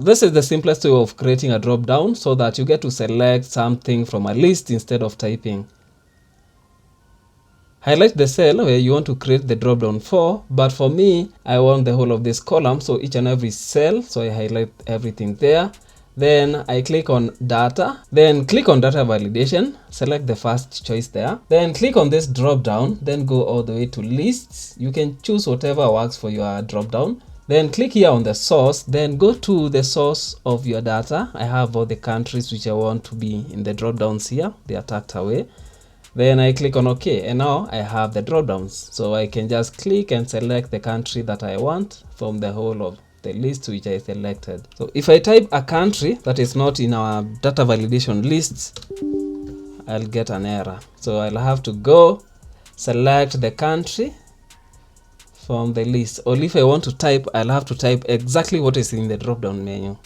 This is the simplest way of creating a drop down so that you get to select something from a list instead of typing. Highlight the cell where you want to create the drop down for, but for me, I want the whole of this column, so each and every cell, so I highlight everything there. Then I click on data, then click on data validation, select the first choice there, then click on this drop down, then go all the way to lists. You can choose whatever works for your drop down. Then click here on the source, then go to the source of your data. I have all the countries which I want to be in the drop downs here, they are tucked away. Then I click on OK, and now I have the drop downs, so I can just click and select the country that I want from the whole of the list which I selected. So if I type a country that is not in our data validation lists, I'll get an error. So I'll have to go select the country from the list, or if I want to type, I'll have to type exactly what is in the drop down menu.